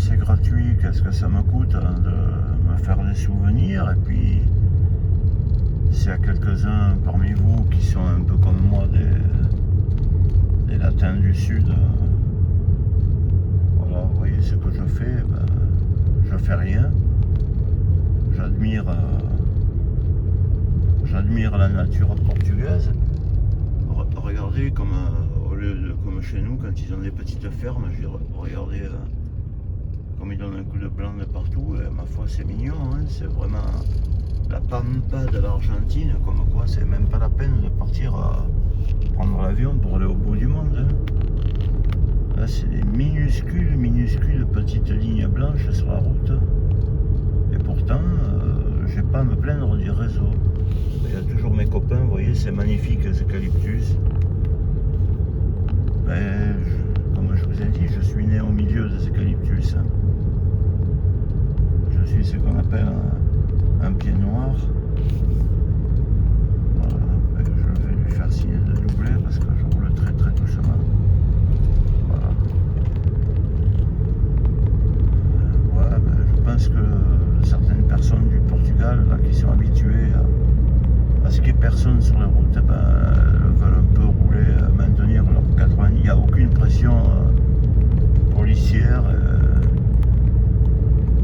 c'est gratuit, qu'est-ce que ça me coûte hein, de me faire des souvenirs. Et puis, s'il y a quelques-uns parmi vous qui sont un peu comme moi, des latins du Sud, voilà, vous voyez ce que je fais, ben, je fais rien. J'admire la nature portugaise. Regardez comme, comme chez nous, quand ils ont des petites fermes, regardez comme ils donnent un coup de blanc de partout. Et ma foi, c'est mignon, hein, c'est vraiment la pampa de l'Argentine, comme quoi c'est même pas la peine de partir prendre l'avion pour aller au bout du monde. Hein. Là, c'est des minuscules petites lignes blanches sur la route. Et pourtant, j'ai pas à me plaindre du réseau. Il y a toujours mes copains, vous voyez, ces magnifiques eucalyptus. Ben, comme je vous ai dit, je suis né au milieu des eucalyptus. Je suis ce qu'on appelle un pied noir. Voilà, ben, je vais lui faire signe de doubler parce que je roule très doucement. Voilà. Ouais, ben, je pense que certaines personnes du Portugal là, qui sont habituées à ce qu'il n'y ait personne sur les routes, ben, veulent un peu rouler, maintenir leur 80. Il n'y a aucune pression policière.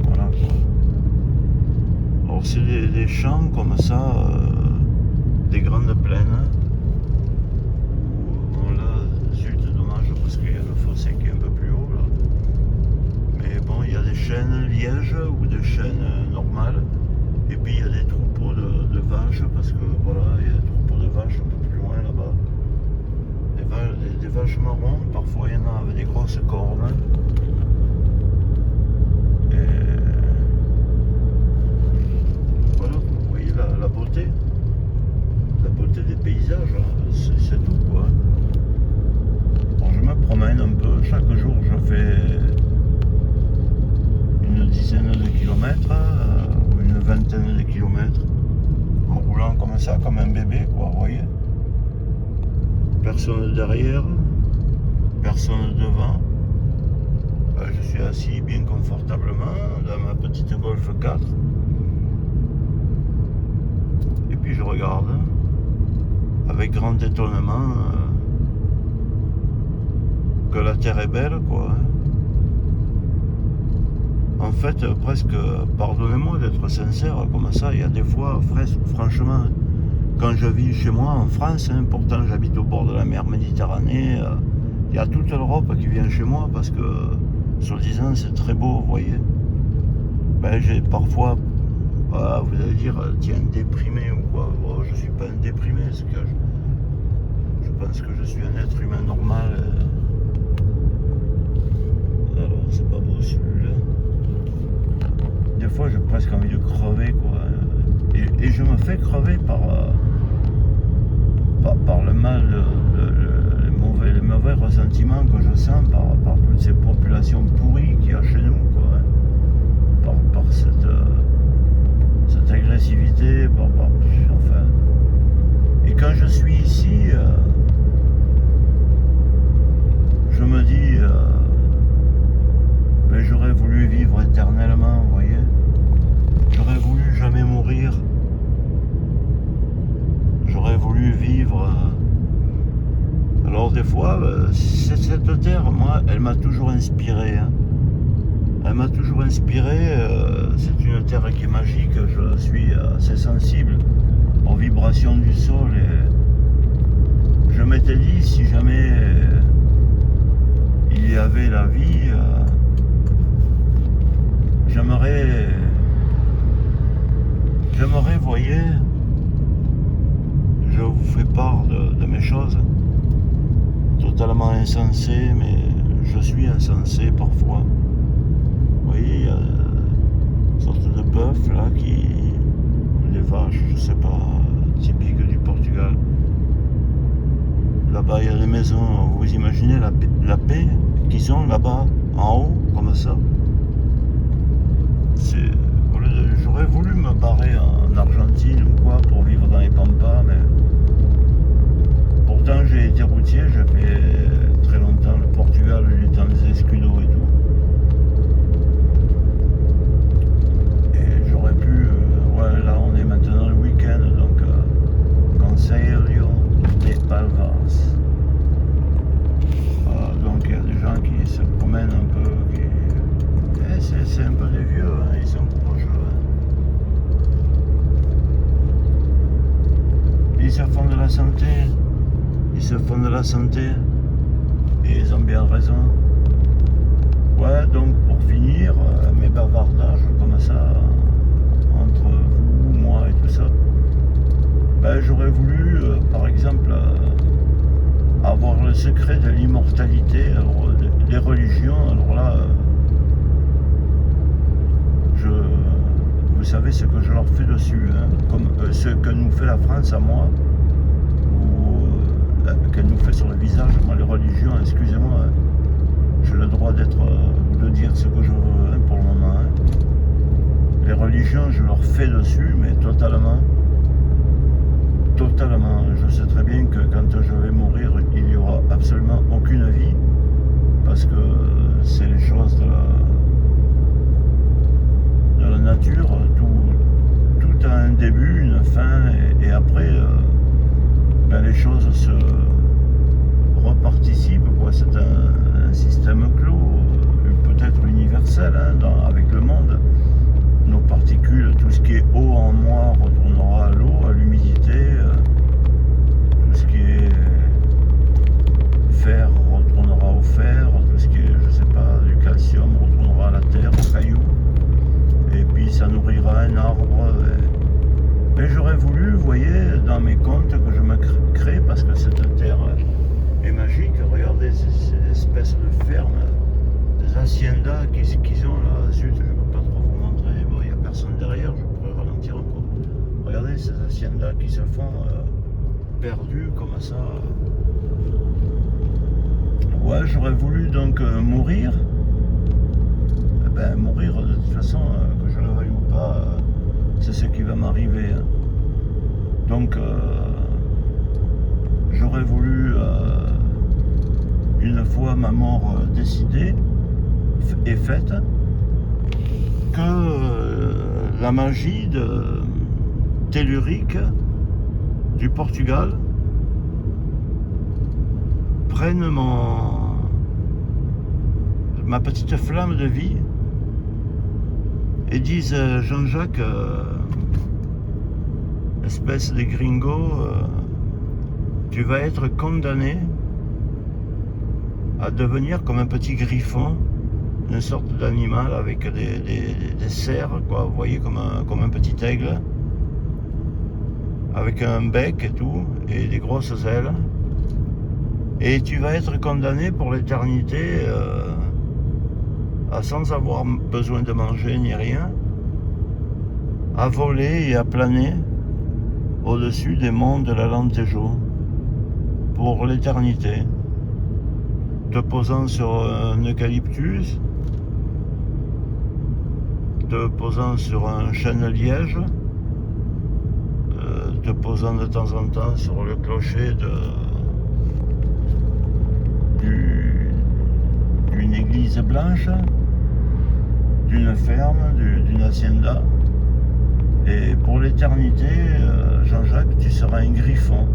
Voilà quoi. Alors c'est des champs comme ça, des grandes plaines. Bon là, zut, dommage parce qu'il y a le fossé qui est un peu plus haut là. Mais bon, il y a des chênes lièges ou des chênes normales. Et puis il y a des troupeaux de vaches, parce que voilà, il y a des troupeaux de vaches un peu plus loin là-bas. Des vaches marrons, parfois il y en a avec des grosses cornes. Et voilà, vous voyez la beauté. La beauté des paysages, c'est tout quoi. Bon, je me promène un peu, chaque jour je fais une dizaine de kilomètres. Une vingtaine de kilomètres en roulant comme ça, comme un bébé, quoi, vous voyez. Personne derrière, personne devant. Je suis assis bien confortablement dans ma petite Golf 4. Et puis je regarde avec grand étonnement que la terre est belle, quoi. En fait, presque, pardonnez-moi d'être sincère comme ça, il y a des fois, franchement, quand je vis chez moi en France, hein, pourtant j'habite au bord de la mer Méditerranée, il y a toute l'Europe qui vient chez moi parce que, soi-disant, c'est très beau, vous voyez. Ben, j'ai parfois, voilà, vous allez dire, tiens, déprimé ou quoi. Oh, je suis pas un déprimé, ce que je pense que je suis un être humain normal. Alors, c'est pas beau celui-là. Des fois j'ai presque envie de crever quoi. Et je me fais crever par le mal, les mauvais ressentiments que je sens par toutes ces populations pourries qu'il y a chez nous quoi. Par cette agressivité, enfin. Et quand je suis ici, je me dis mais j'aurais voulu vivre éternellement, vous voyez. J'aurais voulu jamais mourir. J'aurais voulu vivre. Alors des fois, cette terre, moi, elle m'a toujours inspiré. Hein. Elle m'a toujours inspiré. C'est une terre qui est magique. Je suis assez sensible aux vibrations du sol. Et je m'étais dit, si jamais il y avait la vie, j'aimerais, vous voyez, je vous fais part de mes choses, totalement insensées, mais je suis insensé parfois. Vous voyez, il y a une sorte de bœuf là des vaches, je sais pas, typiques du Portugal. Là-bas, il y a des maisons, vous imaginez la paix qu'ils ont là-bas, en haut, comme ça. J'aurais voulu me barrer en Argentine ou quoi pour vivre dans les pampas, mais pourtant j'ai été routier, j'ai fait très longtemps le Portugal, j'ai été dans les escudos et tout. la santé. Et ils ont bien raison. Ouais, donc pour finir, mes bavardages comme ça, entre vous, moi et tout ça, ben, j'aurais voulu, par exemple, avoir le secret de l'immortalité, alors des religions, alors là, vous savez ce que je leur fais dessus, hein, comme ce que nous fait la France à moi, ou qu'elle nous fait sur le visage. Moi, les religions, excusez-moi, hein, j'ai le droit d'être, de dire ce que je veux, hein, pour le moment. Hein. Les religions, je leur fais dessus, mais totalement. Totalement. Je sais très bien que quand je vais mourir, il n'y aura absolument aucune vie, parce que c'est les choses de la nature. Tout a un début, une fin, et après, ben les choses se reparticipent, quoi. C'est un système clos, peut-être universel, hein, avec le monde. Nos particules, tout ce qui est eau en moi retournera à l'eau, à l'humidité, tout ce qui est fer retournera au fer, tout ce qui est, je sais pas, du calcium retournera à la terre, au caillou, et puis ça nourrira un arbre. Mais j'aurais voulu, vous voyez, dans mes comptes que je me crée, parce que cette terre est magique. Regardez ces espèces de fermes, des haciendas qu'ils ont là. Zut, je ne peux pas trop vous montrer. Bon, il n'y a personne derrière, je pourrais ralentir encore. Regardez ces haciendas qui se font perdus comme ça. Ouais, j'aurais voulu donc mourir. Eh ben, mourir de toute façon, que je le veuille ou pas, c'est ce qui va m'arriver. Hein. Donc, j'aurais voulu, une fois ma mort décidée et faite, que la magie tellurique du Portugal prenne ma petite flamme de vie et dise Jean-Jacques, espèce de gringo, tu vas être condamné à devenir comme un petit griffon, une sorte d'animal avec des serres, quoi, vous voyez, comme un petit aigle, avec un bec et tout, et des grosses ailes. Et tu vas être condamné pour l'éternité, sans avoir besoin de manger ni rien, à voler et à planer au-dessus des monts de l'Alentejo pour l'éternité, te posant sur un eucalyptus, te posant sur un chêne-liège, te posant de temps en temps sur le clocher d'une église blanche, d'une ferme, d'une hacienda. Et pour l'éternité, Jean-Jacques, tu seras un griffon.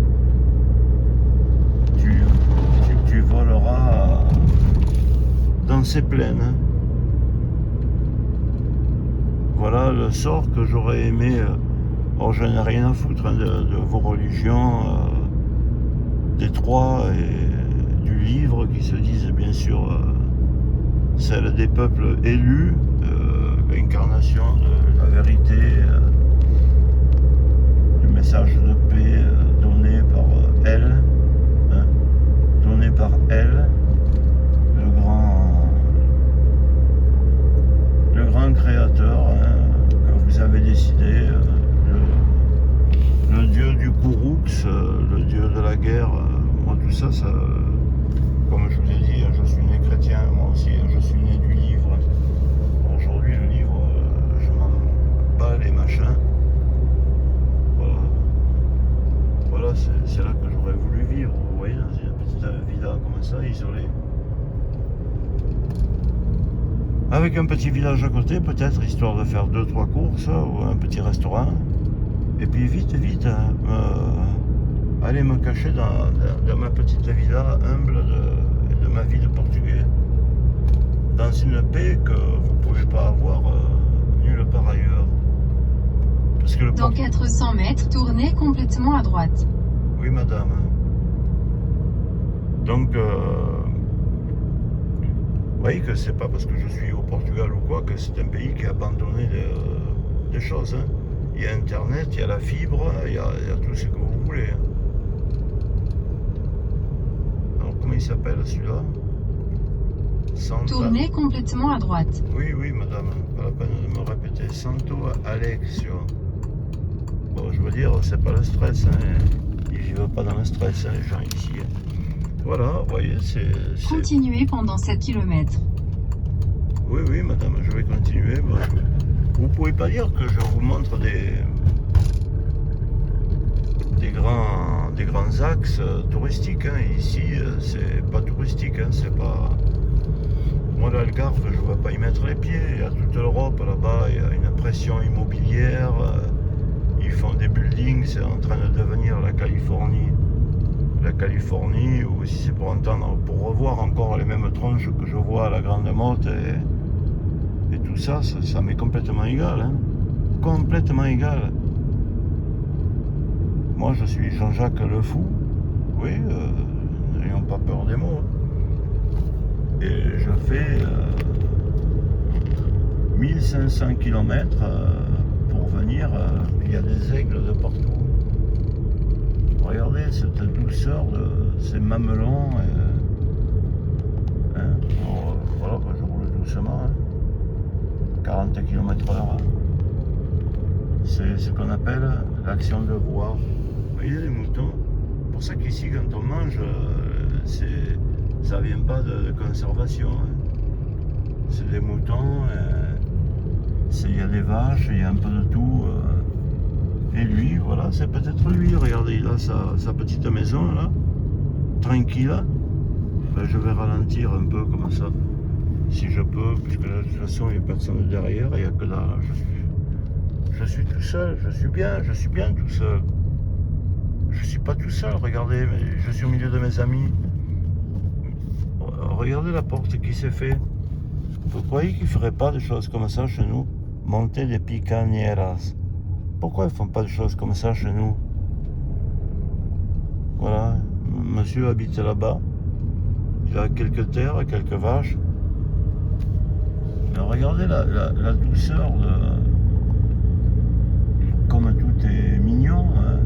Tu voleras dans ces plaines. Voilà le sort que j'aurais aimé. Or, je n'ai rien à foutre, hein, de vos religions, des trois et du livre, qui se disent bien sûr celle des peuples élus, l'incarnation de la vérité, du message de paix donné par elle, hein, donné par elle, le grand créateur, hein, que vous avez décidé, le dieu du Kouroux, le dieu de la guerre. Moi, tout ça, comme je vous ai dit, je suis né chrétien, moi aussi, je suis né du livre. Aujourd'hui, le livre, je m'en bats les machins. Voilà, c'est là que j'aurais voulu vivre, vous voyez, dans une petite villa comme ça, isolée. Avec un petit village à côté, peut-être, histoire de faire 2-3 courses, ou un petit restaurant. Et puis vite, aller me cacher dans ma petite villa humble de ma vie de Portugais. Dans une paix que vous ne pouvez pas avoir nulle part ailleurs. Parce que Dans 400 mètres, tournez complètement à droite. Oui, madame. Donc, vous voyez que c'est pas parce que je suis au Portugal ou quoi que c'est un pays qui a abandonné des choses. Hein. Il y a Internet, il y a la fibre, il y a tout ce que vous voulez. Hein. Alors, comment il s'appelle celui-là? Tournez complètement à droite. Oui, oui, madame, pas la peine de me répéter. Santo Alexio. Bon, je veux dire, c'est pas le stress. Hein. Ils vivent pas dans le stress, hein, les gens ici. Hein. Voilà, vous voyez, c'est... Continuez pendant 7 km. Oui, oui, madame, je vais continuer. Bon, vous pouvez pas dire que je vous montre des grands axes touristiques. Hein. Ici, c'est pas touristique, hein, c'est pas... Moi, l'Algarve, je ne vais pas y mettre les pieds. Il y a toute l'Europe là-bas, il y a une pression immobilière. Ils font des buildings, c'est en train de devenir la Californie. La Californie, ou si c'est pour revoir encore les mêmes tronches que je vois à la Grande Motte et tout ça, ça m'est complètement égal. Hein. Complètement égal. Moi, je suis Jean-Jacques le Fou. Oui, n'ayons pas peur des mots. Et je fais 1500 km pour venir. Il y a des aigles de partout. Regardez cette douceur de ces mamelons. Hein. Alors, voilà, je roule doucement. Hein. 40 km/h. Hein. C'est ce qu'on appelle l'action de voir. Vous voyez les moutons? C'est pour ça qu'ici, quand on mange, ça vient pas de conservation. Hein. C'est des moutons, il y a des vaches, il y a un peu de tout. Et lui, voilà, c'est peut-être lui. Regardez, il a sa petite maison là, tranquille. Ben, je vais ralentir un peu comme ça, si je peux, puisque de toute façon il n'y a personne derrière, il n'y a que là. Je suis tout seul, je suis bien tout seul. Je suis pas tout seul, regardez, mais je suis au milieu de mes amis. Regardez la porte qui s'est fait. Vous croyez qu'ils ne feraient pas des choses comme ça chez nous? Monter des picanieras. Pourquoi ils ne font pas des choses comme ça chez nous? Voilà, monsieur habite là-bas. Il a quelques terres, quelques vaches. Mais regardez la douceur de... Comme tout est mignon. Hein.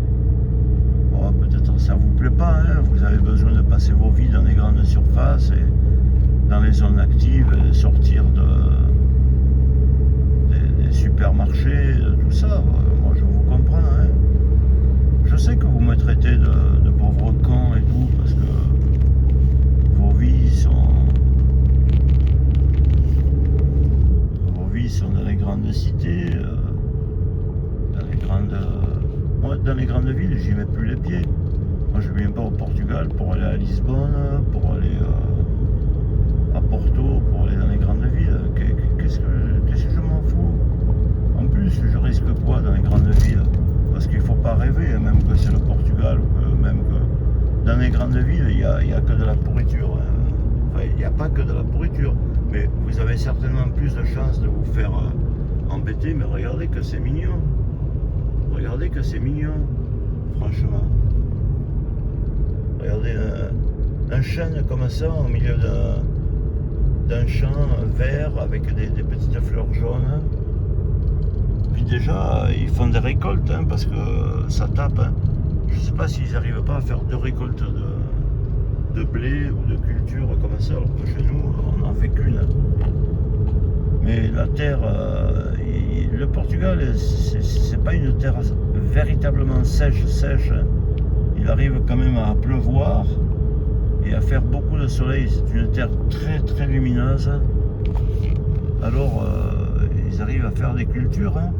Bon, peut-être ça vous plaît pas. Hein. Vous avez besoin de passer vos vies dans les grandes surfaces et dans les zones actives, et sortir des supermarchés, tout ça. Moi, je vous comprends. Hein. Je sais que vous me traitez de pauvre con et tout, parce que vos vies sont dans les grandes cités, dans les grandes villes, j'y mets plus les pieds. Moi, je viens pas au Portugal pour aller à Lisbonne, pour aller à Porto, pour aller dans les grandes villes. Qu'est-ce que je m'en fous? En plus, je risque quoi dans les grandes villes? Parce qu'il ne faut pas rêver, même que c'est le Portugal, ou que même que dans les grandes villes, il n'y a que de la pourriture. Hein. Enfin, il n'y a pas que de la pourriture, mais vous avez certainement plus de chances de vous faire embêter, mais regardez que c'est mignon. Regardez que c'est mignon, franchement. Regardez un chêne comme ça, au milieu d'un champ vert avec des petites fleurs jaunes. Puis déjà, ils font des récoltes, hein, parce que ça tape. Hein. Je ne sais pas s'ils n'arrivent pas à faire 2 récoltes de blé ou de culture comme ça, alors que chez nous, on n'en fait qu'une. Mais la terre, le Portugal, c'est pas une terre véritablement sèche. Hein. Il arrive quand même à pleuvoir et à faire beaucoup de soleil. C'est une terre très très lumineuse. Alors, ils arrivent à faire des cultures. Hein.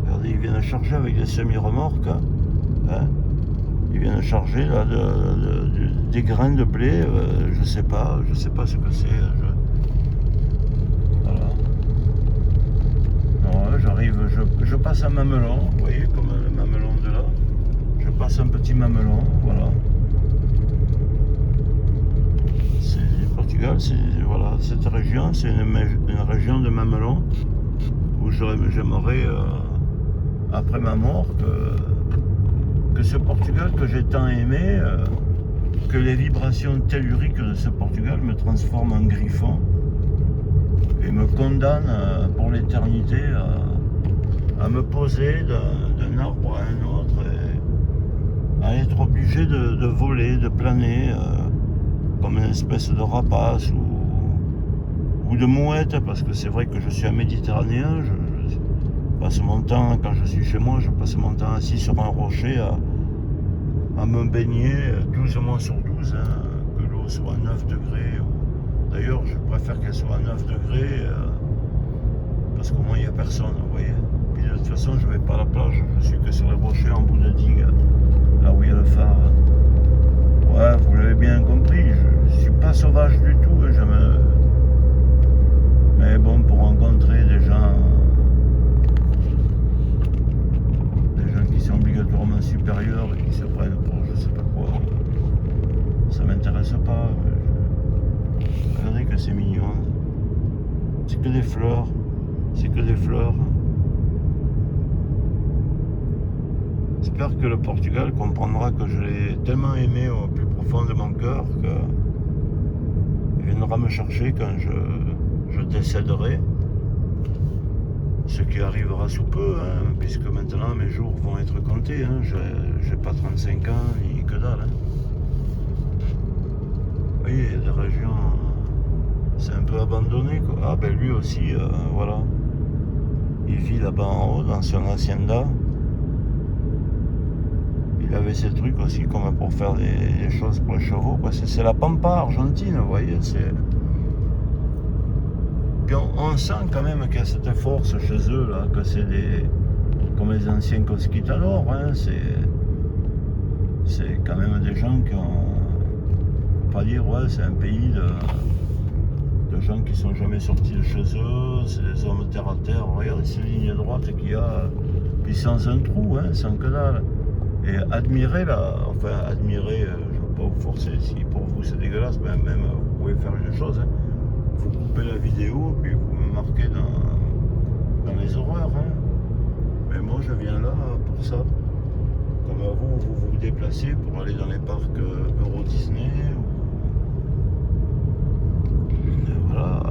Regardez, ils viennent charger avec des semi-remorques. Hein. Ils viennent charger là, des grains de blé. Je sais pas ce que c'est. Voilà. Alors, j'arrive, je passe un mamelon. Vous voyez, comme le mamelon de là. Je passe un petit mamelon. Voilà. Le Portugal, voilà, cette région, c'est une région de mamelon où j'aimerais, après ma mort, que ce Portugal que j'ai tant aimé que les vibrations telluriques de ce Portugal me transforment en griffon et me condamnent pour l'éternité à me poser d'un arbre à un autre et à être obligé de voler, de planer comme une espèce de rapace ou de mouette, parce que c'est vrai que je suis un Méditerranéen, je passe mon temps, quand je suis chez moi, je passe mon temps assis sur un rocher à me baigner 12 mois sur 12, hein, que l'eau soit à 9 degrés. D'ailleurs, je préfère qu'elle soit à 9 degrés parce qu'au moins il n'y a personne, vous voyez. Puis de toute façon, je ne vais pas à la plage, je suis que sur les rochers en bout de digue, là où il y a le phare. Ouais, vous l'avez bien compris, je ne suis pas sauvage du tout, hein, mais bon, pour rencontrer des gens qui sont obligatoirement supérieurs et qui se prennent pour je sais pas quoi, ça m'intéresse pas. Regardez que c'est mignon, c'est que des fleurs, c'est que des fleurs. J'espère que le Portugal comprendra que je l'ai tellement aimé au plus profond de mon cœur qu'il viendra me chercher quand je décéderai. Ce qui arrivera sous peu, hein, puisque maintenant mes jours vont être comptés. Hein. J'ai pas 35 ans ni que dalle. Hein. Vous voyez, il y a des régions, c'est un peu abandonné, quoi. Ah ben lui aussi, voilà. Il vit là-bas en haut, dans son hacienda. Il avait ces trucs aussi, comme pour faire des choses pour les chevaux. C'est la pampa argentine, vous voyez. Puis on sent quand même qu'il y a cette force chez eux, là, que c'est comme les anciens conquistadors, hein, c'est quand même des gens qui ont, pas dire, ouais, c'est un pays de gens qui sont jamais sortis de chez eux, c'est des hommes terre à terre. Regardez ces lignes droites qu'il y a, puis sans un trou, hein, sans que dalle. Et admirer, là, enfin admirer, je ne veux pas vous forcer, si pour vous c'est dégueulasse, mais même vous pouvez faire une chose, hein. Vous coupez la vidéo, puis vous me marquez dans les horreurs. Hein. Mais moi, je viens là pour ça. Comme vous vous déplacez pour aller dans les parcs Euro Disney. Voilà.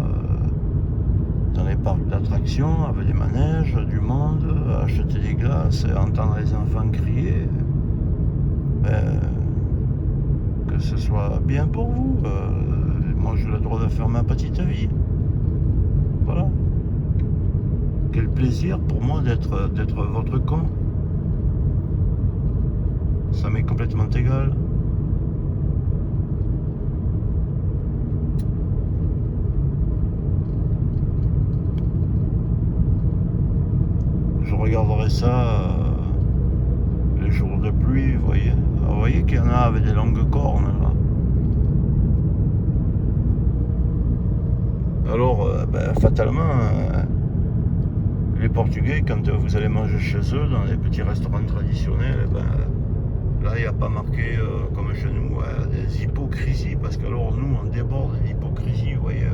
Dans les parcs d'attractions, avec des manèges, du monde, acheter des glaces, entendre les enfants crier. Que ce soit bien pour vous. Moi, j'ai le droit de faire ma petite vie. Voilà. Quel plaisir pour moi d'être votre con. Ça m'est complètement égal. Je regarderai ça les jours de pluie, vous voyez. Alors, vous voyez qu'il y en a avec des longues cornes, là. Alors, fatalement, les Portugais, quand vous allez manger chez eux, dans les petits restaurants traditionnels, là, il n'y a pas marqué, comme chez nous, des hypocrisies, parce que alors nous, on déborde d'hypocrisie, vous voyez,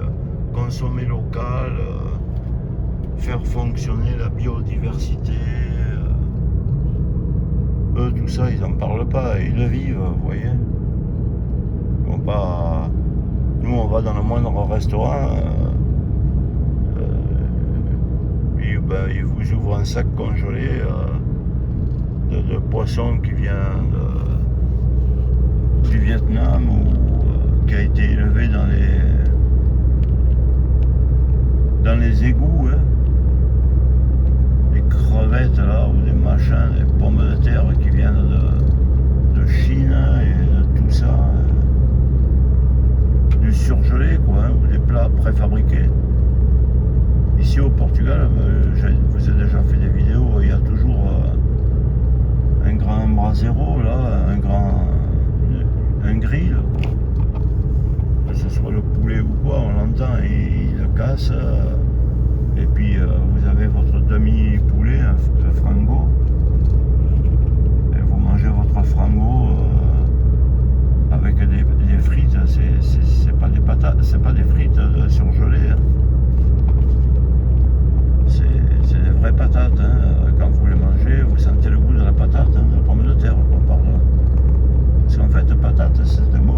consommer local, faire fonctionner la biodiversité, eux, tout ça, ils n'en parlent pas, ils le vivent, vous voyez. Bon, pas... Nous, on va dans le moindre restaurant, ils vous ouvrent un sac congelé de poisson qui vient du Vietnam ou qui a été élevé dans les égouts. Hein. Des crevettes là, ou des machins, des pommes de terre qui viennent de Chine et de tout ça. Du surgelé, quoi, hein, ou des plats préfabriqués. Ici au Portugal, je vous ai déjà fait des vidéos, il y a toujours un grand brasero là, un grill, que ce soit le poulet ou quoi, on l'entend, il le casse, et puis vous avez votre demi-poulet, le frango, et vous mangez votre frango avec des frites, c'est pas des patates, c'est pas des frites surgelées, hein. C'est des vraies patates, hein. Quand vous les mangez, vous sentez le goût de la patate, hein, de la pomme de terre, quoi, pardon. Parce qu'en fait, patate, c'est un mot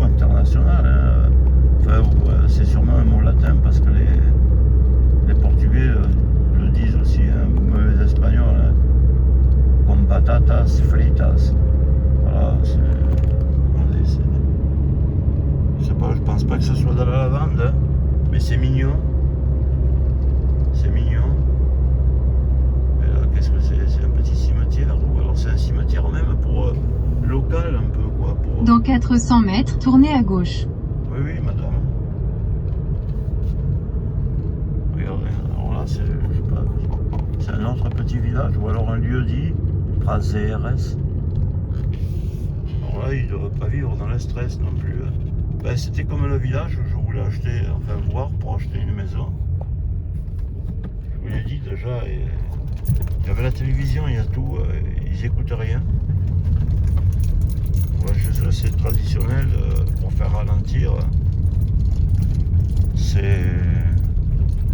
Dans 400 mètres, tournez à gauche. Oui, oui, madame. Regardez, alors là, c'est, je sais pas, c'est un autre petit village ou alors un lieu dit, trace CRS. Alors là, il ne doit pas vivre dans le stress non plus. Ben, c'était comme le village où je voulais acheter, enfin voir pour acheter une maison. Je vous l'ai dit déjà, il y avait la télévision, il y a tout, ils n'écoutent rien. Ouais, chez eux, c'est traditionnel pour faire ralentir. C'est.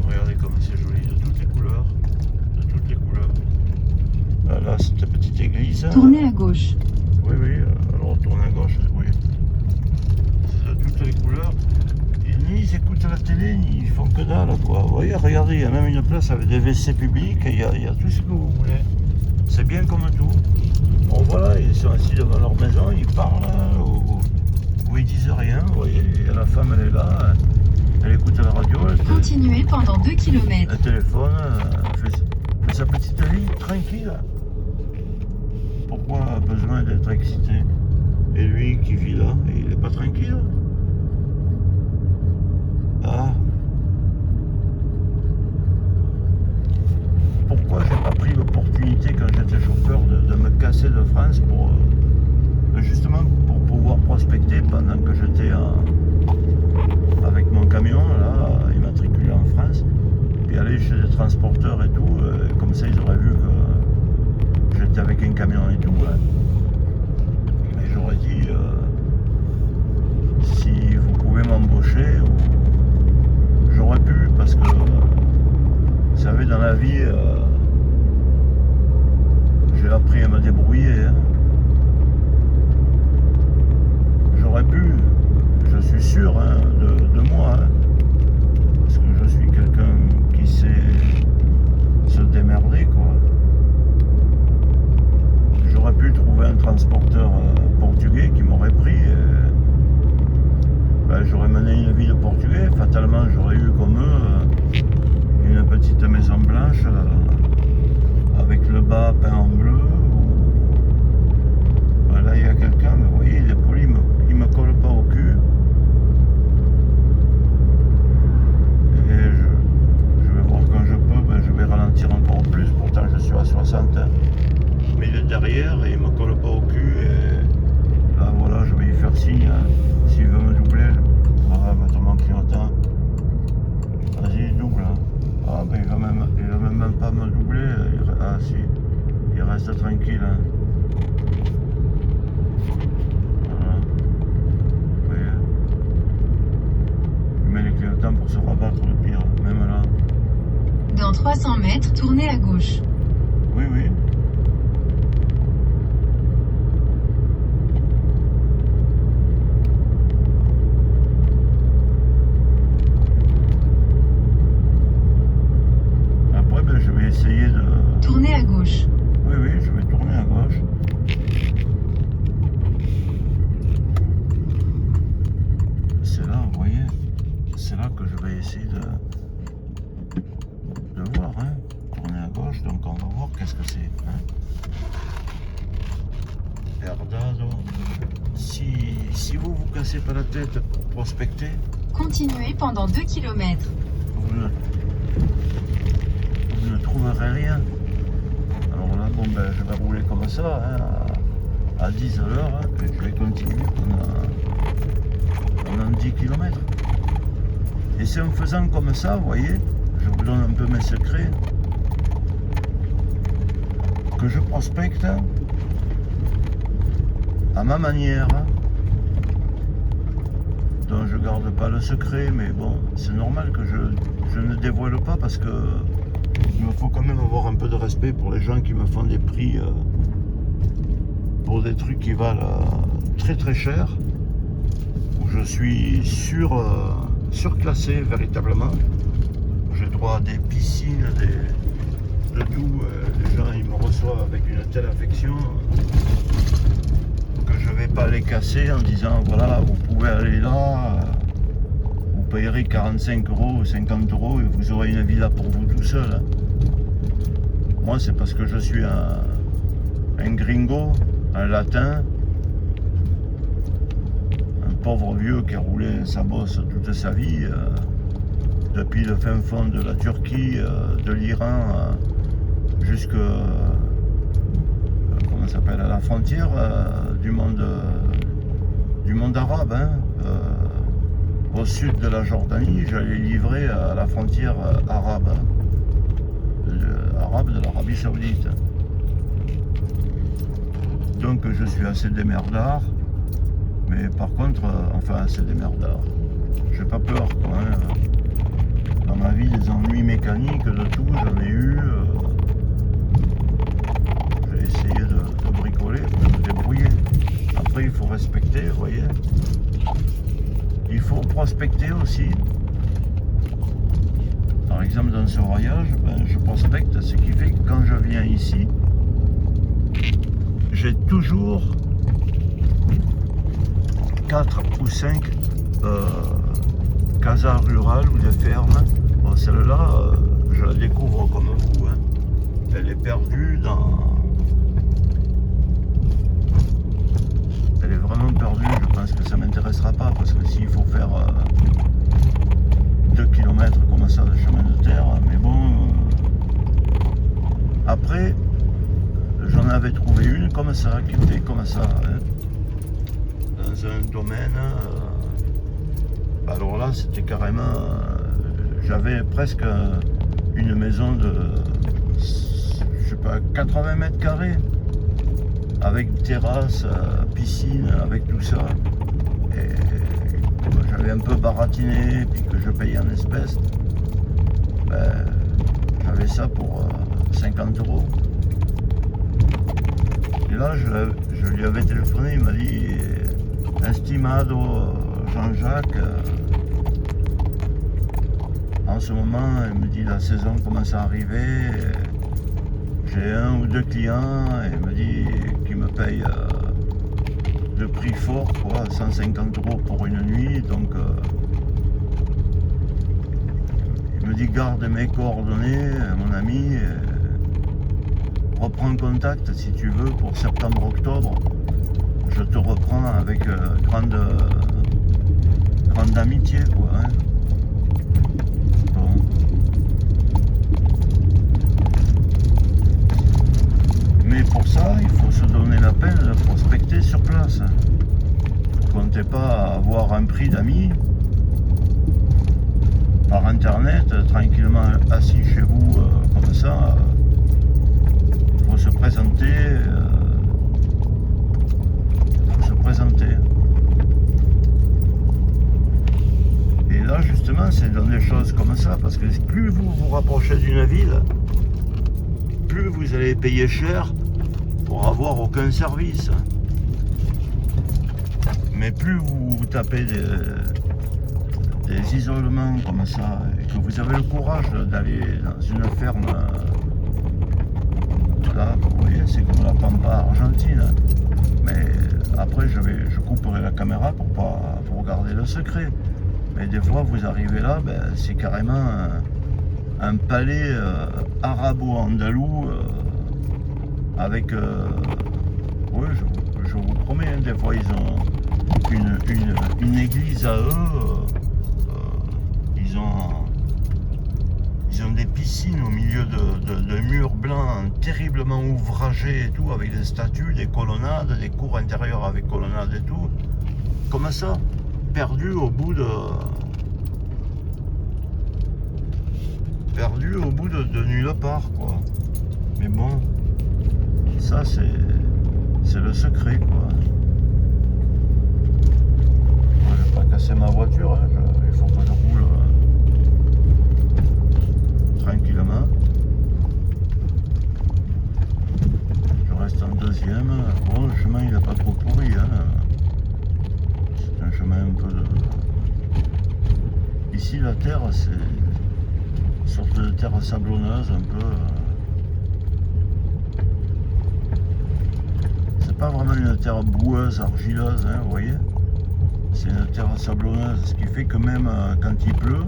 Regardez comme c'est joli, de toutes les couleurs. De toutes les couleurs. Là, cette petite église. Tournez à gauche. Oui, oui, alors tournez à gauche, oui. C'est de toutes les couleurs. Et ni ils écoutent la télé, ni ils font que dalle, quoi. Vous voyez, regardez, il y a même une place avec des WC publics, il y a tout ce que vous voulez. C'est bien comme tout. Bon voilà, ils sont assis devant leur maison, ils parlent, ou ils disent rien, vous voyez, et la femme elle est là, elle écoute la radio, Continuez pendant 2 km. elle téléphone, fait sa petite vie tranquille. Pourquoi a besoin d'être excité? Et lui qui vit là, il n'est pas tranquille? Ah. Pourquoi j'ai pas pris l'opportunité quand j'étais chauffeur de me casser de France pour justement pour pouvoir prospecter pendant que j'étais avec mon camion là, immatriculé en France, puis aller chez des transporteurs et tout, comme ça ils auraient vu que j'étais avec un camion et tout. Hein. Et j'aurais dit si vous pouvez m'embaucher, j'aurais pu parce que vous savez, dans la vie, j'ai appris à me débrouiller. Hein. J'aurais pu, je suis sûr hein, de moi, hein, parce que je suis quelqu'un qui sait se démerder, quoi. J'aurais pu trouver un transporteur portugais qui m'aurait pris. Ben, j'aurais mené une vie de portugais. Fatalement, j'aurais eu comme eux une petite maison blanche avec le bas peint en bleu. Ben là, il y a quelqu'un, mais vous voyez, il est poli, il me colle pas au cul. Et je vais voir quand je peux, ben, je vais ralentir encore plus. Pourtant, je suis à 60. Hein. Mais il est derrière et il me colle pas au cul. Et là, voilà, je vais lui faire signe. Hein. S'il veut me doubler, voilà, mettre mon clignotant. Vas-y, double. Hein. Ah ben il va même pas me doubler. Ah si, il reste tranquille. Hein. Voilà. Vous voyez. Il met les clignotants pour se rabattre le pire, même là. Dans 300 mètres, tournez à gauche. Oui, oui. Je vais essayer de... Tournez à gauche. Oui, oui, je vais tourner à gauche. C'est là, vous voyez, c'est là que je vais essayer de voir, hein. Tourner à gauche, donc on va voir qu'est-ce que c'est. Hein. Perdado. Si vous vous cassez pas la tête pour prospecter... Continuez pendant 2 km. Vous ne trouverez rien. Alors là, bon ben, je vais rouler comme ça, hein, à 10 à l'heure, hein, et je vais continuer pendant 10 km. Et c'est en faisant comme ça, vous voyez, je vous donne un peu mes secrets, que je prospecte à ma manière, dont je garde pas le secret, mais bon, c'est normal que je ne dévoile pas parce que il me faut quand même avoir un peu de respect pour les gens qui me font des prix pour des trucs qui valent très très cher, où je suis surclassé véritablement. J'ai droit à des piscines, de tout. Les gens ils me reçoivent avec une telle affection que je vais pas les casser en disant voilà, vous pouvez aller là, vous payerez 45 euros ou 50 euros et vous aurez une villa pour vous tout seul. Hein. Moi, c'est parce que je suis un gringo, un latin, pauvre vieux qui a roulé sa bosse toute sa vie, depuis le fin fond de la Turquie, de l'Iran, jusque comment ça s'appelle, à la frontière du monde arabe, hein, au sud de la Jordanie. J'allais livrer à la frontière arabe de l'Arabie Saoudite. Donc je suis assez démerdard, mais par contre, enfin assez démerdard. J'ai pas peur, quoi, hein. Dans ma vie, des ennuis mécaniques, de tout, j'en ai eu. J'ai essayé de bricoler, de me débrouiller. Après, il faut respecter, vous voyez. Il faut prospecter aussi. Par exemple, dans ce voyage, je prospecte, ce qui fait que quand je viens ici, j'ai toujours 4 ou 5 casas rurales ou des fermes. Bon, celle-là, je la découvre comme vous, hein. Elle est perdue dans... Elle est vraiment perdue, je pense que ça ne m'intéressera pas, parce que s'il faut faire 2 km comme ça de chemin de terre, mais bon... Après, j'en avais trouvé une comme ça, qui était comme ça, hein, dans un domaine... alors là, c'était carrément... j'avais presque une maison de... je sais pas, 80 mètres carrés, avec terrasse, piscine, avec tout ça. Et j'avais un peu baratiné, puis que je payais en espèces. Ben, j'avais ça pour 50 €. Et là, je lui avais téléphoné, il m'a dit « Estimado Jean-Jacques, en ce moment, il me dit la saison commence à arriver, j'ai 1 ou 2 clients, et il me dit qu'il me paye le prix fort, quoi, 150 € pour une nuit, donc il me dit garde mes coordonnées, mon ami, reprends contact si tu veux pour septembre-octobre, je te reprends avec grande amitié, quoi, hein. Bon. Mais pour ça, il faut se donner la peine de prospecter sur place. Vous ne comptez pas avoir un prix d'amis par internet, tranquillement assis chez vous, comme ça. Il faut se présenter. Et là, justement, c'est dans des choses comme ça, parce que plus vous vous rapprochez d'une ville, plus vous allez payer cher pour avoir aucun service. Mais plus vous tapez des isolements comme ça, et que vous avez le courage d'aller dans une ferme, là, vous voyez, c'est comme la pampa argentine. Mais après, je couperai la caméra pour garder le secret. Mais des fois, vous arrivez là, ben, c'est carrément un palais arabo-andalou avec... oui, je vous promets, hein, des fois, ils ont une église à eux. Ils ont des piscines au milieu de murs blancs terriblement ouvragés et tout, avec des statues, des colonnades, des cours intérieures avec colonnades et tout. Comme ça, perdu au bout de nulle part, quoi. Mais bon, ça c'est le secret, quoi. Moi, je vais pas casser ma voiture, hein. Il faut que je roule tranquillement. Je reste en deuxième. Bon, le chemin il n'est pas trop pourri, hein. C'est un chemin un peu de... Ici la terre c'est une sorte de terre sablonneuse un peu. C'est pas vraiment une terre boueuse, argileuse, hein, vous voyez. C'est une terre sablonneuse, ce qui fait que même quand il pleut,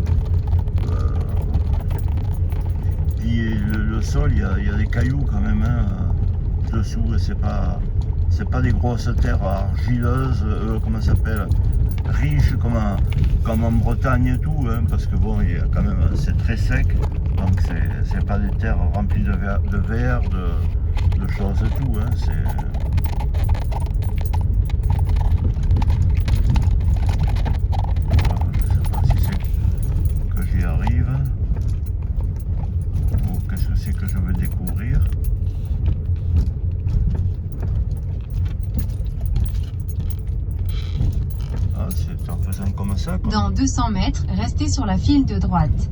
le sol, il y a des cailloux quand même, hein, dessous, et c'est pas c'est pas des grosses terres argileuses, comment ça s'appelle, riches comme en Bretagne et tout, hein, parce que bon, il y a quand même, c'est très sec, donc c'est pas des terres remplies de verre, de choses et tout, hein, je sais pas si c'est que j'y arrive, ou qu'est-ce que c'est que je veux découvrir. Ah, c'est en faisant comme ça, quoi. Dans 200 mètres, restez sur la file de droite.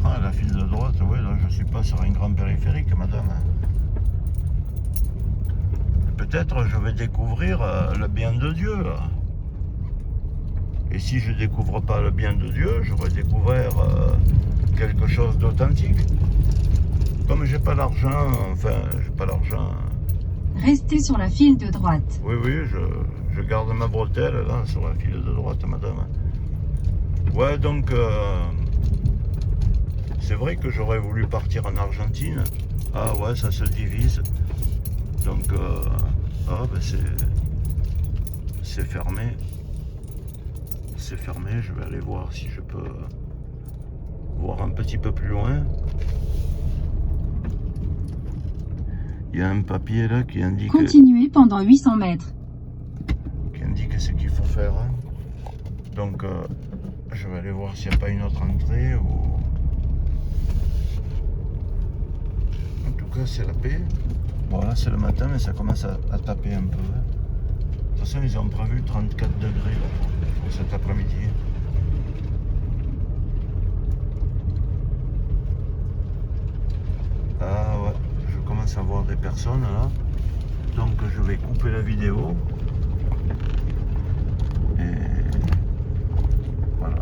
Ah, la file de droite, oui, là, je suis pas sur un grand périphérique, madame. Peut-être je vais découvrir le bien de Dieu, là. Et si je découvre pas le bien de Dieu, je vais découvrir quelque chose d'authentique. Comme j'ai pas l'argent, j'ai pas l'argent. Restez sur la file de droite. Oui, je garde ma bretelle là sur la file de droite, madame. Ouais, donc c'est vrai que j'aurais voulu partir en Argentine. Ah ouais, ça se divise. Donc ben c'est fermé. C'est fermé, je vais aller voir si je peux voir un petit peu plus loin. Il y a un papier là qui indique... Continuez pendant 800 mètres. Qui indique ce qu'il faut faire. Donc je vais aller voir s'il n'y a pas une autre entrée ou... En tout cas c'est la paix. Bon là c'est le matin mais ça commence à taper un peu. De toute façon ils ont prévu 34 degrés pour cet après-midi. Ah ouais, je commence à voir des personnes là. Donc je vais couper la vidéo. Et voilà.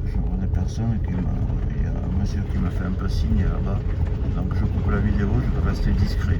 Je vois des personnes il y a un monsieur qui me fait un peu signe là-bas. Donc je coupe la vidéo, je vais rester discret.